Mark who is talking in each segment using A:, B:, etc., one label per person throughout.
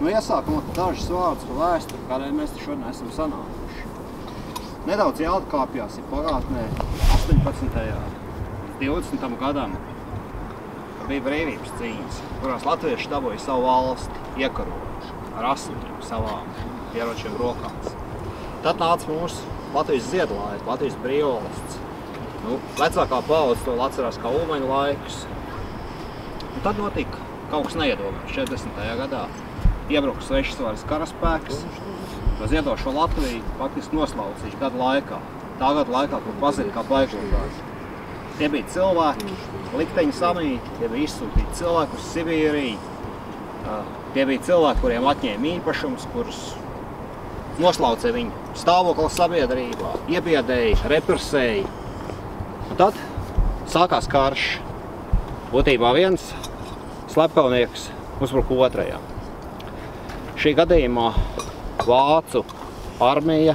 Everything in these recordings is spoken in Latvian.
A: Nu, iesākumā dažas vārdus par vēsturi, kādēļ mēs te šodien esam sanākuši. Nedaudz jāatkāpjās ir pagātnē 18. līdz 20. gadam, kad bija brīvības cīņas, kurās latvieši dabūja savu valsti, iekarot ar asinīm savām ieročiem rokās. Tad nāca mūsu Latvijas ziedlaika, Latvijas brīvvalsts. Nu, vecākā paudze to atcerās kā Ulmaņu laikus. Un tad notika kaut kas neiedomājams 40. gadā. Iebruka svešsvaras karaspēks, to ziedošo Latviju faktiski noslaucīja gadu laikā. Tā gada laikā, kur pazina kā baiglugās. Tie bija cilvēki, likteņi samīti, tie bija izsūtīti cilvēki uz Sibīriju. Tie bija cilvēki, kuriem atņēma īpašums, kurus noslaucēja viņu stāvokli sabiedrībā, iebiedēja, represēja. Un tad sākās karš. Būtībā viens slepkavnieks uzbruka otrajam. Šī gadījumā Vācu armija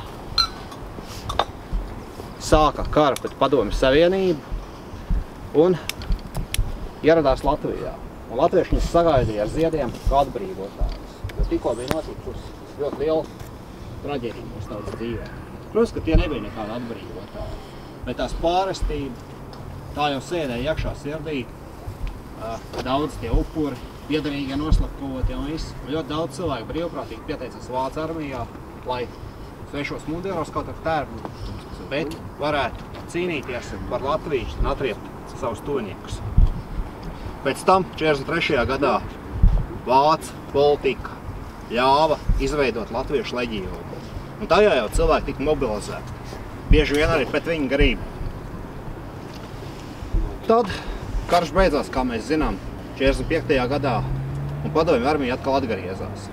A: sāka karu pret Padomju Savienību un ieradās Latvijā. Un latvieši viņus sagaidīja ar ziediem kā atbrīvotājus. Jo tikko bija notikusi ļoti liela traģēdija mūsu tautas dzīvē. Protams, ka tie nebija nekādi atbrīvotāji, bet tās pārestība, tā jau sēdēja iekšā sirdī, daudz tie upuri, piederīgie noslapkavotie un viss. Ļoti daudz cilvēku brīvprātīgi pieteicās Vācu armijā, lai svešos mundieros kaut ar tērbu, bet varētu cīnīties par Latviju un atriept savus tuviniekus. Pēc tam 43. gadā Vācu politika ļāva izveidot latviešu leģionu. Un tajā jau cilvēki tika mobilizēti. Bieži vien arī pret viņu gribu. Tad karš beidzās, kā mēs zinām, 45. gadā, un Padomju armija atkal atgriezās.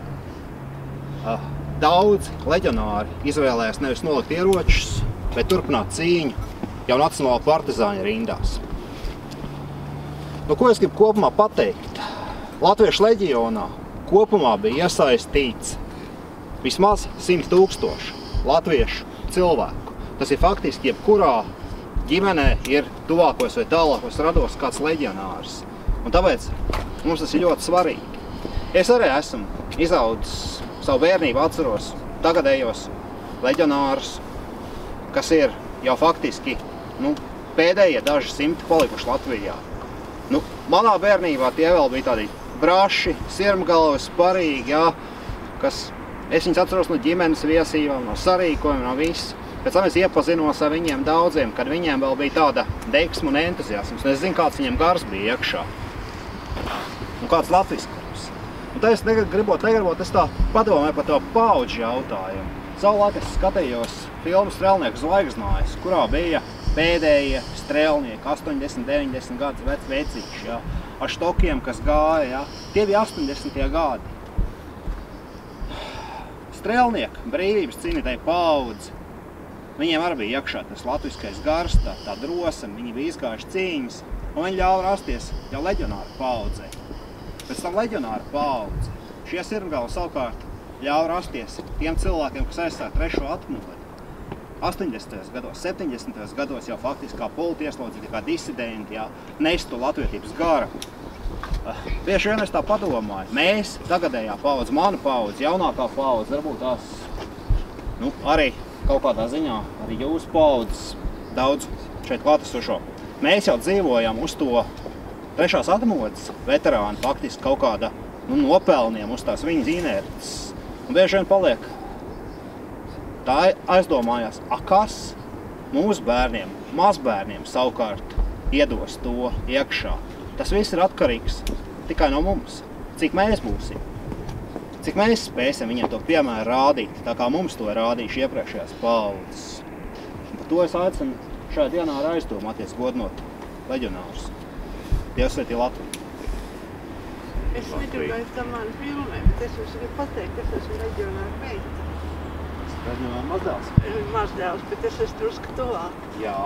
A: Daudz leģionāri izvēlējās nevis nolikt ieročus, bet turpināt cīņu jau nacionālo partizāņu rindās. Nu, ko es gribu kopumā pateikt? Latviešu leģionā kopumā bija iesaistīts vismaz 100 000 latviešu cilvēku. Tas ir faktiski jebkurā ģimenē ir tuvākos vai tālākos rados kāds leģionārs. Un tāpēc mums tas ir ļoti svarīgi. Es arī esmu izaudzis savu bērnību, atceros tagadējos leģionārus, kas ir jau faktiski pēdējie daži simti palikuši Latvijā. Manā bērnībā tie vēl bija tādi braši, sirmgalvi, sparīgi, kas es viņus atceros no ģimenes viesībām, no sarīkojuma, no viss. Pēc tam es iepazinos ar viņiem daudziem, kad viņiem vēl bija tāda deksma un entuziasms. Es zinu, kāds viņiem gars bija iekšā. Un kāds latviskums. Un tā es negribot, es tā padomāju par to paudžu jautājumu. Savulaik es skatījos filmu Strēlnieku zvaigznājus, kurā bija pēdējie strēlnieki, 80, 90 gadus vecīši, ar štokiem, kas gāja. Tie bija 80. gadi. Strēlnieki, brīvības cīnītāji paudze, viņiem arī bija iekšā tas latviskais gars, tā drosme, viņi bija izgājuši cīņas, un viņi ļāva rasties jau leģionāru paudzei. Pēc tam leģionāru paudze, šie sirmgalvi savukārt ļāva rasties tiem cilvēkiem, kas aizstāja trešo atmodi. 80. gados, 70. gados jau faktiski kā politieslodzīti, kā disidenti, nestu latvietības garu. Bieži vien es tā padomāju, mēs, tagadējā paudze, mana paudze, jaunākā paudze, varbūt tās, arī kaut kādā ziņā, arī jūsu paudzes, daudz šeit klātesošo. Mēs jau dzīvojam uz to trešās atmodas veterāni, faktiski kaut kāda nopelniem uz tās viņas inerces. Un bieži vien paliek tā aizdomājās, kas mūsu bērniem, mazbērniem savukārt iedos to iekšā. Tas viss ir atkarīgs tikai no mums, cik mēs būsim, cik mēs spēsim viņiem to piemēru rādīt, tā kā mums to ir rādījuši iepriekšējās paudzes. Un par to es aicinu šajā dienā ar aizdomāties, godinot leģionārus. Dievs svētī Latviju!
B: Es negribēju tam mani filmē, bet es jums gribu pateikt, es esmu leģionāra meita.
A: Mazdēls?
B: Mazdēls, bet es esmu drusku tuvāk.
A: Jā.